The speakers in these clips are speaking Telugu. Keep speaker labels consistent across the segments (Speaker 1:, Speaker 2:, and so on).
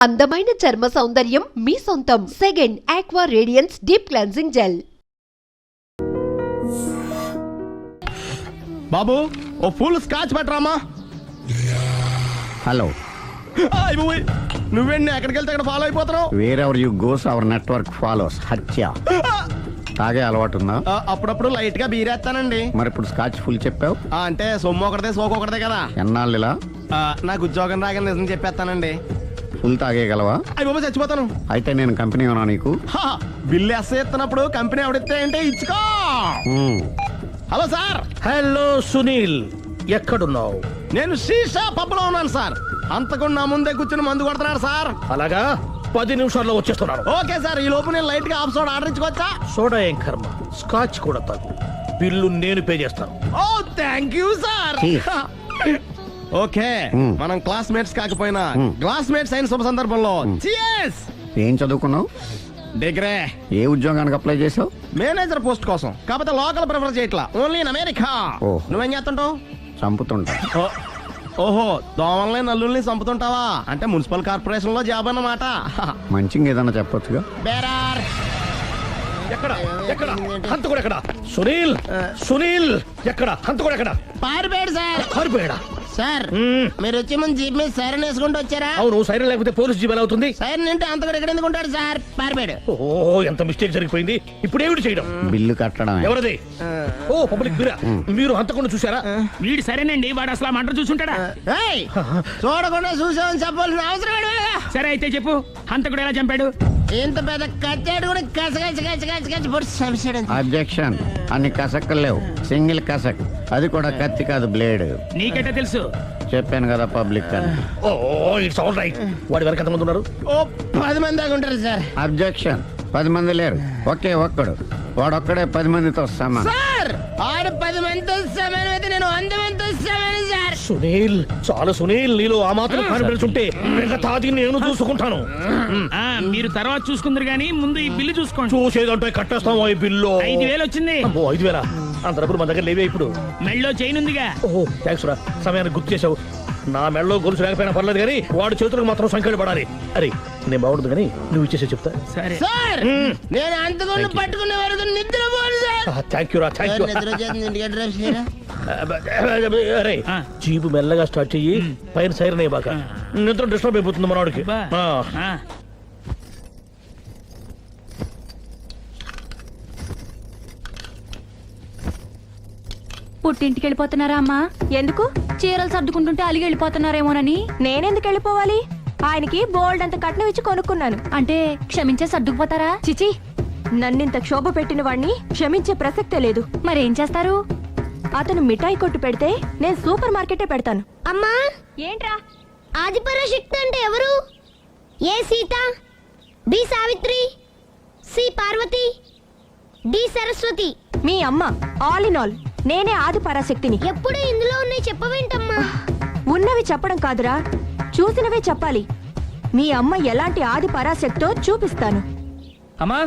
Speaker 1: అందమైన చర్మ సౌందర్యం మీ సొంతం. Second aqua radiance deep cleansing gel.
Speaker 2: బాబు ఓ ఫుల్ స్కాచ్ పెట్టరామా.
Speaker 3: హలో,
Speaker 2: నువ్వేండి ఎక్కడికి వెళ్తే అక్కడ ఫాలో అయిపోతున్నావు?
Speaker 3: Wherever you goes our network follows. హత్య. తాగే అలవాటు ఉందా?
Speaker 2: అప్పుడప్పుడు లైట్ గా బీరేస్తానండి.
Speaker 3: మరి ఇప్పుడు స్కాచ్ ఫుల్ చెప్పావు
Speaker 2: అంటే సొమ్ము ఒకటిదే సోకు ఒకటిదే కదా.
Speaker 3: ఎన్నాళ్ళు ఇలా?
Speaker 2: నాకు ఉద్యోగం రాగానే నిజం చెప్పేస్తానండి.
Speaker 3: ఫుల్ తాగేయగలవా?
Speaker 2: అయ్యి బాబు చచ్చిపోతాను.
Speaker 3: అయితే నేను కంపెనీ ఉన్నా నీకు?
Speaker 2: బిల్లు ఎస్ ఎత్తినప్పుడు కంపెనీ ఎవడితే అంటే ఇచ్చుకో. Hello sir.
Speaker 4: హలో సునీల్, ఎక్కడున్నావు?
Speaker 2: నేను శీషా పబ్లో ఉన్నాను సార్. అంతకుండా నా ముందే కూర్చుని మందు కొడుతున్నాడు సార్.
Speaker 4: అలాగా, 10 నిమిషాల్లో వచ్చేస్తున్నాను.
Speaker 2: Okay sir. ఈ లోపు నేను లైట్ గా హాఫ్ సోడా ఆర్డర్ ఇచ్చుకోవచ్చా?
Speaker 4: సోడా ఏం కర్మ, స్కాచ్ కూడా తాగు. బిల్లు నేను పే చేస్తాను.
Speaker 2: ఓ థ్యాంక్ యూ సార్. ఓకే, మనం క్లాస్మేట్స్ కాకపోయినా క్లాస్మేట్స్ అయిన శుభ సందర్భంలో cheers.
Speaker 3: ఏం చదువుకున్నావు?
Speaker 2: డిగ్రీ.
Speaker 3: ఏ ఉద్యోగానికి అప్లై చేసావు?
Speaker 2: మేనేజర్ పోస్ట్ కోసం. కాకపోతే లోకల్ ప్రిఫర్ చేయట్లా, ఓన్లీ ఇన్ అమెరికా.
Speaker 3: ఓహ్.
Speaker 2: నువ్వేం చేస్తుంటావు?
Speaker 3: చంపుతుంటా.
Speaker 2: ఓహో, దోమల్ని నల్లుల్ని చంపుతుంటావా? అంటే మున్సిపల్ కార్పొరేషన్ లో జాబ్ అన్నమాట.
Speaker 3: మంచిగా ఏదన్నా చెప్పొచ్చుగా.
Speaker 2: బేరార్.
Speaker 4: ఎక్కడ ఎక్కడ హంతకుడు ఎక్కడ? సునీల్, సునీల్ ఎక్కడ? హంతకుడు ఎక్కడ?
Speaker 2: పారిపోయాడు సార్.
Speaker 4: పారిపోయాడా?
Speaker 2: సార్ మీరు వచ్చే ముందు జీప్ మీద సైరన్ వేసుకుంటూ వచ్చారా?
Speaker 4: అవును, సైరన్ లేకపోతే పోలీస్ జీబ్ ఎలా అవుతుంది?
Speaker 2: సైరన్ అంటే అంత కూడా ఎక్కడ ఎందుకు ఉంటాడు సార్? పారిపోయాడు.
Speaker 4: ఓ, ఎంత మిస్టేక్ జరిగిపోయింది. ఇప్పుడు ఏమిటి చేయడం?
Speaker 3: బిల్లు కట్టడమే.
Speaker 4: ఎవరది? ఓ, పబ్లిక్ బిరా. మీరు హంతకుండా చూసారా?
Speaker 5: వీడు సరేనండి, వాడు అసలు మంట చూసుంటాడా?
Speaker 2: ఏయ్, చూడకుండా చూసామని చెప్పాల్సిన అవసరం ఏంటి?
Speaker 5: సరే అయితే చెప్పు, హంతకుడు ఎలా చంపాడు?
Speaker 2: ఇంత పెద్ద కచ్చాడు కూడా కసగచ్చి పొడి చంపేశాడు.
Speaker 3: అబ్జెక్షన్. అన్ని కసక్కలు లేవు, సింగిల్ కసక్. అది కూడా కత్తి కాదు, బ్లేడ్.
Speaker 5: నీకెట్టా తెలుసు?
Speaker 3: చెప్పాను కదా పబ్లిక్ అని.
Speaker 4: ఓ, ఇట్స్ ఆల్ రైట్. వాడి వరకు ఎంతమంది ఉన్నారు?
Speaker 2: ఓ 10 మంది దాకా ఉంటారు సార్.
Speaker 3: అబ్జెక్షన్. 10 మంది లేరు, ఒకే ఒక్కడు. వాడొక్కడే 10 మందితో సమానం.
Speaker 2: సార్ ఆడు 10 మందితో సమానం అయితే నేను 100 మందితో సమానం సార్.
Speaker 4: సునీల్, చాలా సునీల్, నీలో ఆ మాత్రం కాన్ఫిడెన్స్ ఉంటే మిగతాది నేను చూసుకుంటాను.
Speaker 5: మీరు తర్వాత చూసుకుందరు గానీ ముందు ఈ బిల్లు చూసుకోండి.
Speaker 4: చూసేదంటే కట్టేస్తాం. ఈ బిల్లు
Speaker 5: 5,000 వచ్చింది.
Speaker 4: 5,000? అంత డబ్బులు మన దగ్గర లేవే ఇప్పుడు.
Speaker 5: మెళ్ళో చైన్ ఉందిగా.
Speaker 4: ఓహో, థ్యాంక్స్ రా, సమయానికి గుర్తు చేసావు. నా మెడలో గొలుసు లేకపోయినా పర్లేదు కానీ వాడి చేతులకు మాత్రం సంఖ్యలు పడాలి. అరే, నేను బాగుంటుంది కానీ నువ్వు ఇచ్చేసే చెప్తా.
Speaker 5: సరే
Speaker 2: సార్ నేను అంతకుండా పట్టుకునే వరకు నిద్రపోను సార్.
Speaker 4: థ్యాంక్ యూ రా, థ్యాంక్ యూ.
Speaker 2: నిద్ర వచ్చేది ఇంటికి డ్రైవ్ చేయరా?
Speaker 4: అరే, జీబు మెల్లగా స్టార్ట్ చెయ్యి, పైన సైరన్ అయ్యి బాగా. నిద్ర డిస్టర్బ్ అయిపోతుంది మనవాడికి.
Speaker 6: పుట్టింటికి వెళ్ళిపోతున్నారా అమ్మా? ఎందుకు? చీరలు సర్దుకుంటుంటే అలిగి వెళ్ళిపోతున్నారేమోనని. నేనెందుకు వెళ్ళిపోవాలి? ఆయనకి బోల్డ్ అంత కట్నం ఇచ్చి కొనుక్కున్నాను. అంటే క్షమించే సర్దుకుపోతారా? చిచి, నన్నింత క్షోభ పెట్టిన వాణ్ణి క్షమించే ప్రసక్తే లేదు. మరేం చేస్తారు? అతను మిఠాయి కొట్టు పెడితే నేను సూపర్ మార్కెటే పెడతాను.
Speaker 7: అమ్మా,
Speaker 6: ఏంట్రా?
Speaker 7: ఆదిపరాశక్తి అంటే ఎవరు? A Sita, B Savitri, C Parvati, D Saraswati.
Speaker 6: మీ అమ్మ. ఆల్ ఇన్ ఆల్ నేనే ఆది పరాశక్తిని.
Speaker 7: ఎప్పుడు ఇందులో ఉన్నాయి చెప్పవేంటమ్మా?
Speaker 6: ఉన్నవి చెప్పడం కాదురా, చూసినవే చెప్పాలి. మీ అమ్మ ఎలాంటి ఆది పరాశక్తో చూపిస్తాను.
Speaker 5: అమ్మా,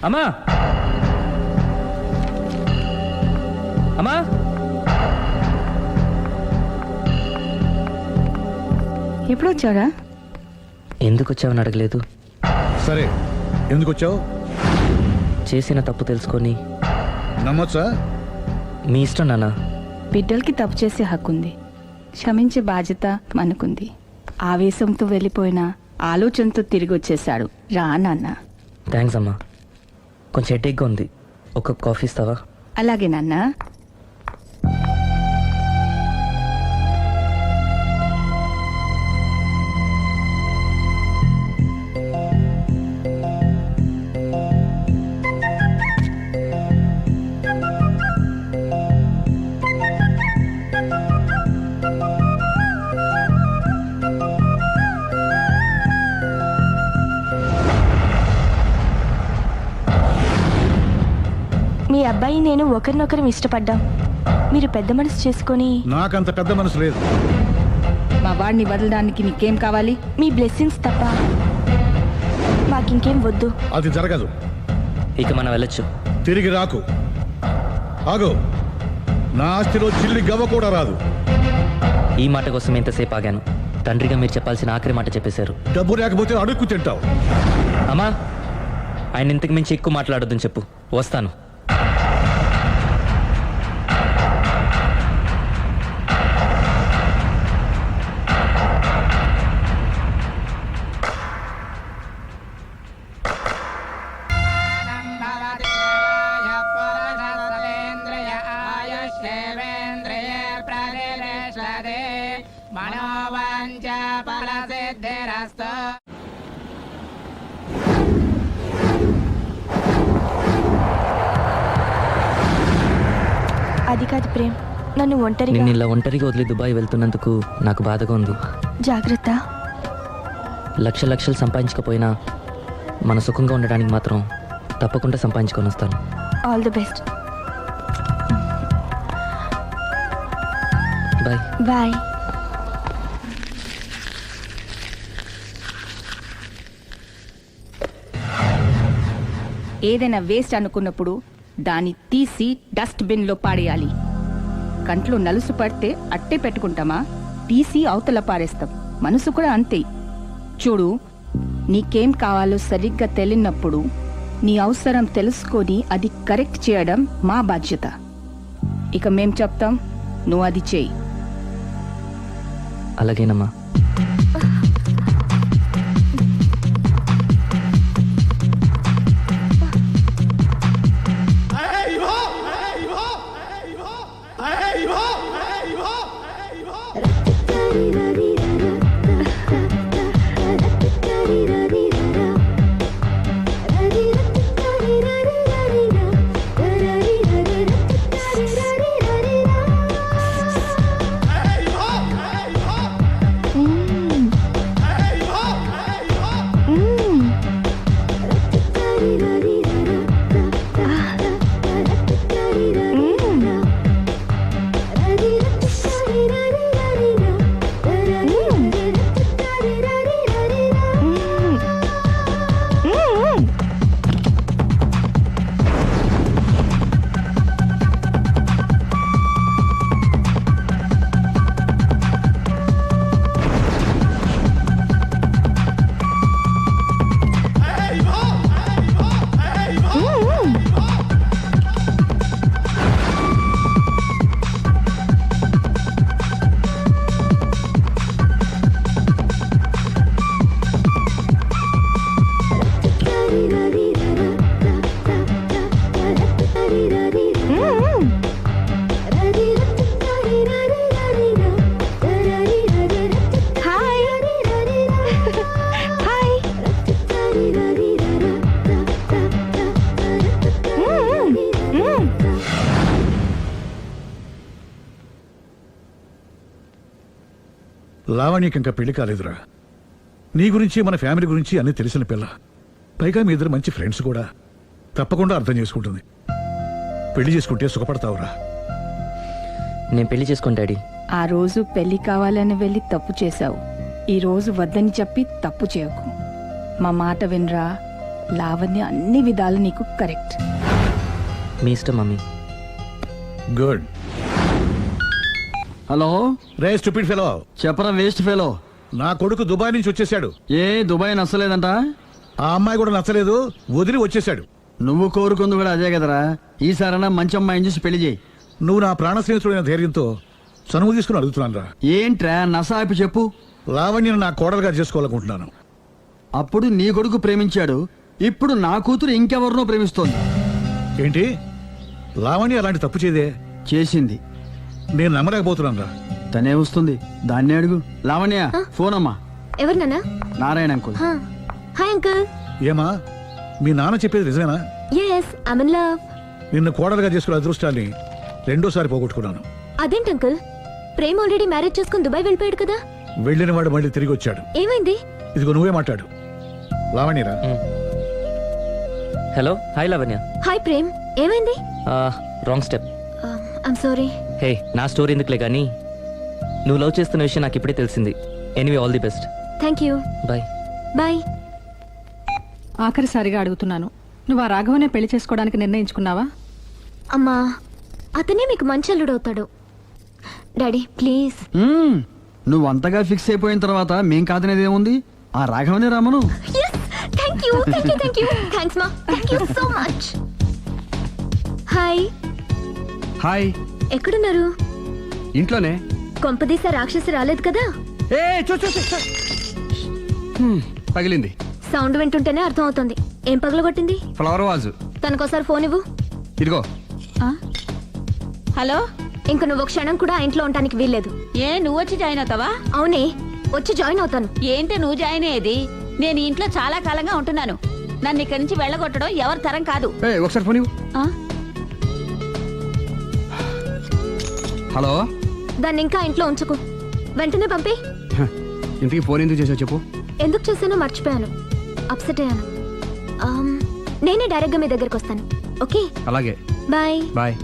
Speaker 5: అమ్మా, అమ్మా.
Speaker 6: ఎప్పుడు వచ్చారా?
Speaker 8: ఎందుకు వచ్చావని అడగలేదు.
Speaker 9: సరే, ఎందుకు వచ్చావు?
Speaker 8: చేసిన తప్పు తెలుసుకొని
Speaker 9: నమ్మొచ్చా?
Speaker 8: మీ ఇష్టం నాన్న.
Speaker 10: బిడ్డలకి తప్పు చేసే హక్కుంది, క్షమించే బాధ్యత మనకుంది. ఆవేశంతో వెళ్ళిపోయిన ఆలోచనతో తిరిగి వచ్చేసాడు. రా నాన్న.
Speaker 8: థ్యాంక్స్ అమ్మా. కొంచెం హెడేక్గా ఉంది, ఒక కప్ కాఫీ ఇస్తావా?
Speaker 10: అలాగే నాన్న.
Speaker 6: మీ అబ్బాయి నేను ఒకరినొకరు ఇష్టపడ్డాం. మీరు పెద్ద మనసు చేసుకొని.
Speaker 9: నాకంత పెద్ద మనసు లేదు.
Speaker 10: మా వాడిని వదలడానికి నీకేం కావాలి?
Speaker 6: మీ బ్లెస్సింగ్స్ తప్ప మాకింకేం వద్దు.
Speaker 9: అది జరగదు.
Speaker 8: ఇక మనం వెళ్ళొచ్చు.
Speaker 9: తిరిగి రాకు. ఆగు. నా ఆస్తిలో చిల్లి గవ్వ కూడా రాదు.
Speaker 8: ఈ మాట కోసం ఎంతసేపు ఆగాను. తండ్రిగా మీరు చెప్పాల్సిన ఆఖరి మాట చెప్పేశారు.
Speaker 9: డబ్బు లేకపోతే అడుక్కు తింటావు.
Speaker 8: అమ్మా, ఆయన ఇంతకు మించి ఎక్కువ మాట్లాడొద్దని చెప్పు. వస్తాను.
Speaker 6: అది కాదు ప్రేమ్, నన్ను ఒంటరిగా
Speaker 8: నిన్ను ఇలా ఒంటరిగా వదిలి దుబాయ్ వెళ్తున్నందుకు నాకు బాధగా ఉంది.
Speaker 6: జాగ్రత్త.
Speaker 8: లక్షలు సంపాదించకపోయినా మన సుఖంగా ఉండడానికి మాత్రం తప్పకుండా సంపాదించుకొని వస్తాను.
Speaker 6: All the best.
Speaker 8: Bye.
Speaker 6: Bye.
Speaker 10: ఏదైనా వేస్ట్ అనుకున్నప్పుడు దాన్ని తీసి డస్ట్ బిన్లో పాడేయాలి. కంట్లో నలుసు పడితే అట్టే పెట్టుకుంటామా? తీసి అవతల పారేస్తాం. మనసు కూడా అంతే. చూడు, నీకేం కావాలో సరిగ్గా తెలియనప్పుడు నీ అవసరం తెలుసుకొని అది కరెక్ట్ చేయడం మా బాధ్యత. ఇక మేం చెప్తాం, నువ్వు అది చేయి.
Speaker 8: అలాగేనమ్మా.
Speaker 9: లావణ్యకి ఇంకా పెళ్లి కాలేదురా. నీ గురించి మన ఫ్యామిలీ గురించి అన్ని తెలిసిన పిల్ల. పైగా మీ ఇద్దరు మంచి ఫ్రెండ్స్ కూడా. తప్పకుండా అర్థం చేసుకుంటుంది. పెళ్లి చేసుకుంటే సుఖపడతావురా.
Speaker 8: నేను పెళ్లి చేసుకోను డాడీ.
Speaker 10: ఆ రోజు పెళ్లి కావాలని వెళ్ళి తప్పు చేశావు. ఈ రోజు వద్దని చెప్పి తప్పు చేయకు. మా మాట వినరా. లావణ్య అన్ని విధాలు నీకు కరెక్ట్.
Speaker 8: మీ ఇష్టం మమ్మీ.
Speaker 9: గుడ్.
Speaker 11: హలో
Speaker 9: రే స్టూపిడ్ ఫెలో.
Speaker 11: చెప్పరా వేస్ట్ ఫెలో.
Speaker 9: నా కొడుకు దుబాయ్ నుంచి వచ్చేసాడు.
Speaker 11: ఏ దుబాయ్ నచ్చలేదంట?
Speaker 9: ఆ అమ్మాయి కూడా నచ్చలేదు, వదిలి వచ్చేసాడు.
Speaker 11: నువ్వు కోరుకుంది కూడా అదే కదరా. ఈసారైనా మంచి అమ్మాయిని చూసి పెళ్లి చేయి.
Speaker 9: నువ్వు నా ప్రాణ స్నేహితుడైన ధైర్యంతో చనువు తీసుకుని అడుగుతున్నాను రా.
Speaker 11: ఏంట్రా నసాపి చెప్పు.
Speaker 9: లావణ్యను నా కోడలుగా చేసుకోవాలనుకుంటున్నాను.
Speaker 11: అప్పుడు నీ కొడుకు ప్రేమించాడు, ఇప్పుడు నా కూతురు ఇంకెవరినో ప్రేమిస్తోంది.
Speaker 9: ఏంటి? లావణ్య అలాంటి తప్పు చేయదే.
Speaker 11: చేసింది.
Speaker 9: నేను నమ్మలేకపోతున్నాను రా.
Speaker 11: తనే వస్తుంది, దాన్నే అడుగు. లావణ్య ఫోన్ అమ్మా.
Speaker 6: ఎవరు నాన్న?
Speaker 11: నారాయణ అంకుల్.
Speaker 6: Hi uncle.
Speaker 9: ఏమా, మీ నాన్న చెప్పేది నిజమేనా?
Speaker 6: yes I'm in love.
Speaker 9: నిన్ను కోడలుగా చేసుకునే అదృష్టాన్ని రెండోసారి పోగొట్టుకున్నాను.
Speaker 6: అదేంటి అంకుల్, ప్రేమ్ ఆల్రెడీ మ్యారేజ్ చేసుకుని దుబాయ్ వెళ్ళిపోయాడు కదా.
Speaker 9: వెళ్ళిన వాడు మళ్ళీ తిరిగి వచ్చాడు.
Speaker 6: ఏమైంది?
Speaker 9: ఇదిగో నువ్వే మాట్లాడు. లావణ్యరా.
Speaker 8: Hello. Hi Lavanya.
Speaker 6: Hi Prem, ఏమైంది?
Speaker 8: Wrong step.
Speaker 6: I'm sorry.
Speaker 8: Hey, నా స్టోరీ ఎందుకులే కానీ నువ్వు లవ్ చేస్తున్న విషయం నాకు ఇప్పుడే తెలిసింది. Anyway, all the best.
Speaker 6: Thank you.
Speaker 8: Bye.
Speaker 6: Bye.
Speaker 10: ఆఖరిసారిగా అడుగుతున్నాను, నువ్వు ఆ రాఘవనే పెళ్లి చేసుకోవడానికి నిర్ణయించుకున్నావా?
Speaker 6: అమ్మా, అతనే మీకు మంచి అల్లుడు అవుతాడు. Daddy please.
Speaker 11: నువ్వు అంతగా ఫిక్స్ అయిపోయిన తర్వాత మేం కాదనేది ఏముంది? ఆ రాఘవనే రామను.
Speaker 6: థ్యాంక్స్ మా, thank you so much. Hi.
Speaker 11: Hi.
Speaker 6: ఎక్కడున్నారు?
Speaker 11: ఇంట్లోనే.
Speaker 6: కొంపదీసా రాక్షసి రాలేదు కదా?
Speaker 11: ఏ చూ చూ చూ, చూ. పగిలింది.
Speaker 6: సౌండ్ వింటుంటేనే అర్థం అవుతుంది. ఏం పగలగొట్టింది?
Speaker 11: Flower vase.
Speaker 6: తనకోసారి ఫోన్ ఇవ్వు.
Speaker 11: ఇదిగో.
Speaker 6: హలో. ఇంక నువ్వు క్షణం కూడా ఆ ఇంట్లో ఉండడానికి వీల్లేదు.
Speaker 10: ఏ నువ్వు వచ్చి జాయిన్ అవుతావా?
Speaker 6: అవునే, వచ్చి జాయిన్ అవుతాను.
Speaker 10: ఏంటి నువ్వు జాయిన్ అయ్యేది? నేను ఈ ఇంట్లో చాలా కాలంగా ఉంటున్నాను. నన్ను ఇక్కడి నుంచి వెళ్ళగొట్టడం ఎవరి తరం కాదు.
Speaker 11: ఒకసారి ఫోన్ ఇవ్వు. హలో.
Speaker 6: దాన్ని ఇంకా ఇంట్లో ఉంచుకో, వెంటనే పంపి.
Speaker 11: ఇంతకీ ఫోన్ ఎందుకు చేసావు చెప్పు.
Speaker 6: ఎందుకు చేశానో మర్చిపోయాను, అప్సెట్ అయ్యాను. నేనే డైరెక్ట్ గా మీ దగ్గరకు వస్తాను. ఓకే,
Speaker 11: అలాగే.
Speaker 6: బాయ్.
Speaker 11: బాయ్.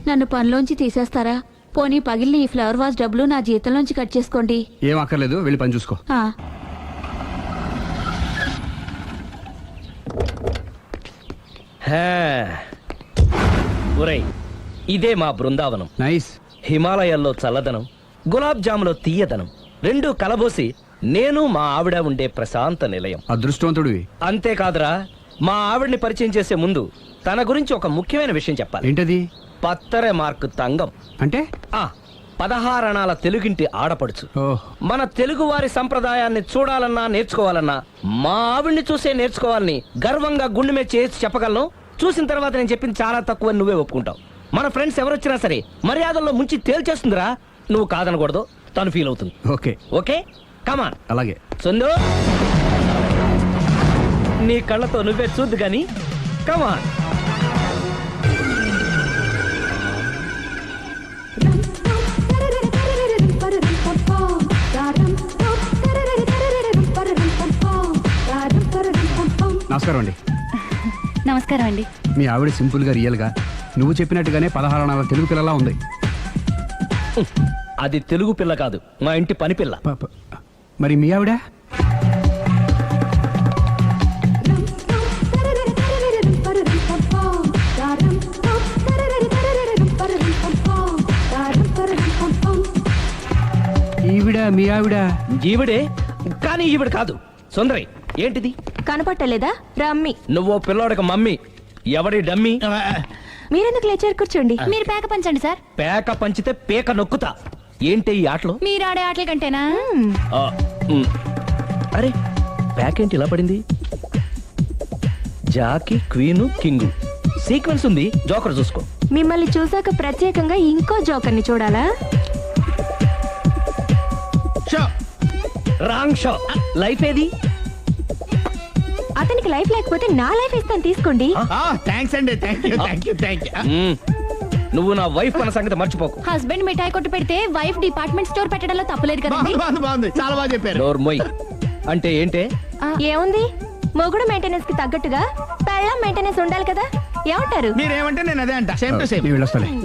Speaker 10: నన్ను పనిలోంచి తీసేస్తారా? పోనీ పగిలిన ఈ ఫ్లవర్ వాజ్ డబ్బులు నా జీతంలోంచి కట్ చేసుకోండి.
Speaker 11: ఏం అక్కర్లేదు, వెళ్ళి పని చూసుకో.
Speaker 8: ఒరేయ్, ఇదే మా బృందావనం.
Speaker 11: నైస్.
Speaker 8: హిమాలయాల్లో చల్లదనం, గులాబ్ జాములో తీయదనం రెండూ కలబోసి నేను మా ఆవిడ ఉండే ప్రశాంత నిలయం.
Speaker 11: అదృష్టవంతుడివి.
Speaker 8: అంతేకాదురా, మా ఆవిడ్ని పరిచయం చేసే ముందు తన గురించి ఒక ముఖ్యమైన విషయం చెప్పాలి.
Speaker 11: ఏంటది?
Speaker 8: పత్తరె మార్కు తంగం
Speaker 11: అంటే
Speaker 8: 16 అణాల తెలుగింటి ఆడపడుచు. మన తెలుగు వారి సంప్రదాయాన్ని చూడాలన్నా నేర్చుకోవాలన్నా మా ఆవిడ్ని చూసే నేర్చుకోవాలని గర్వంగా గుండె మీద చేసి చెప్పగలను. చూసిన తర్వాత నేను చెప్పింది చాలా తక్కువ, నువ్వే ఒప్పుకుంటావు. మన ఫ్రెండ్స్ ఎవరొచ్చినా సరే మర్యాదల్లో ముంచి తేల్చేస్తుందిరా. నువ్వు కాదనకూడదు, తను ఫీల్ అవుతుంది.
Speaker 11: ఓకే
Speaker 8: ఓకే, కమాన్.
Speaker 11: అలాగే.
Speaker 8: సుందు, నీ కళ్ళతో నువ్వే చూద్దు గాని కమాన్.
Speaker 11: నమస్కారం అండి.
Speaker 10: నమస్కారం అండి.
Speaker 11: మీ ఆవిడ సింపుల్ గా రియల్ గా నువ్వు చెప్పినట్టుగానే 16 అణాల తెలుగు పిల్లలా ఉంది.
Speaker 8: అది తెలుగు పిల్ల కాదు, మా ఇంటి పని పిల్ల.
Speaker 11: మరి మీ ఆవిడ? ఈవిడ మీ ఆవిడ?
Speaker 8: ఈవిడే, కానీ ఈవిడ కాదు. సుందరి, ఏంటిది
Speaker 6: కనపట్టలేదా? రమ్మి.
Speaker 8: నువ్వు పిల్లోడికి మమ్మీ. ఎవడి డమ్మీ?
Speaker 6: మీరెందుకు లేచారు? కూర్చోండి.
Speaker 10: మీరు పేక పంచండి సార్.
Speaker 8: పేక పంచితే పేక నొక్కుతా. ఏంటి ఈ ఆటలు?
Speaker 10: మీరు ఆడే ఆటల కంటేనా?
Speaker 8: అరే, పేక ఏంటి ఇలా పడింది? జాకీ, క్వీను, కింగు సీక్వెన్స్ ఉంది. జోకర్ చూసుకో.
Speaker 6: మిమ్మల్ని చూసాక ప్రత్యేకంగా ఇంకో జోకర్ని చూడాలా?
Speaker 8: Wrong show. లైఫ్ ఏది?
Speaker 6: అతనికి లైఫ్ లేకపోతే నా లైఫ్ ఇస్తాను, తీసుకోండి.
Speaker 2: థ్యాంక్స్ అండి. Thank you.
Speaker 8: నువ్వు నా వైఫ్ అన్న సంగతి మర్చిపోకు.
Speaker 10: హస్బెండ్ మిఠాయి కొట్టు పెడితే వైఫ్ డిపార్ట్మెంట్ స్టోర్ పెట్టడంలో తప్పలేదు కదండి.
Speaker 2: బాగుంది, చాలా బాగా చెప్పారు.
Speaker 8: నోర్ మొయ్. అంటే ఏంటే?
Speaker 6: ఏముంది, మొగుడు మెయింటెనెన్స్ కి తగ్గట్టుగా పెళ్ళాం మెయింటెనెన్స్ ఉండాలి కదా. ఏమంటారు?
Speaker 2: మీరేమంటే నేను అదే అంట. Same to same.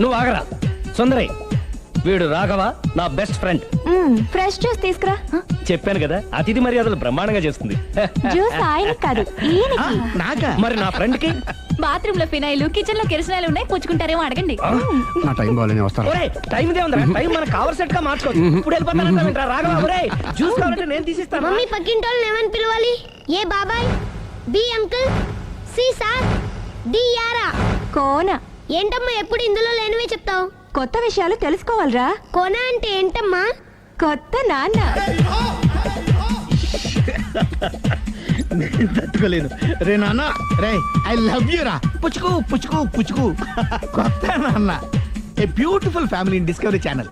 Speaker 8: నువ్వు ఆగరా. సుందరి, వీడు రాఘవ, నా బెస్ట్ ఫ్రెండ్.
Speaker 6: ఫ్రెష్ జ్యూస్ తీసుకురా.
Speaker 8: చెప్పాను కదా, అతిథి మర్యాదలు బ్రహ్మాండంగా చేస్తుంది.
Speaker 6: జ్యూస్ ఆయనకి కాదు, ఈయనకి.
Speaker 2: నాకా?
Speaker 8: మరి నా ఫ్రెండ్ కి?
Speaker 10: బాత్రూమ్ లో ఫినాయిల్, కిచెన్ లో కిరసనాయిలు ఉన్నాయి, పుచ్చుకుంటారేమో అడగండి.
Speaker 11: నా టైం బాగాలేని వస్తాను.
Speaker 8: ఒరే, టైం ఇదే ఉందా? టైం మనకు కవర్ సెట్ గా మార్చుకోవచ్చు. ఇప్పుడు వెళ్ళిపోతానంటా రాఘవ. ఒరే, జ్యూస్ కావాలంటే నేను తీసిస్తాను.
Speaker 7: మమ్మీ పక్కింటి వాళ్ళని ఏమని పిలవాలి? ఏ బాబాయ్, B uncle, C sir, D యారా.
Speaker 6: కోన.
Speaker 7: ఏంటమ్మా ఎప్పుడు ఇందులో లేనివే చెప్తావు?
Speaker 6: కొత్త విషయాలు తెలుసుకోవాలరా.
Speaker 7: కోన అంటే ఏంటమ్మా?
Speaker 6: కొత్త నాన్న.
Speaker 2: తట్టుకోలేను రే నాన్న. రే, ఐ లవ్ యూ రా. పుచ్చుకు పుచ్చుకు పుచ్చుకు. కొత్త నాన్న. A beautiful family in discovery channel.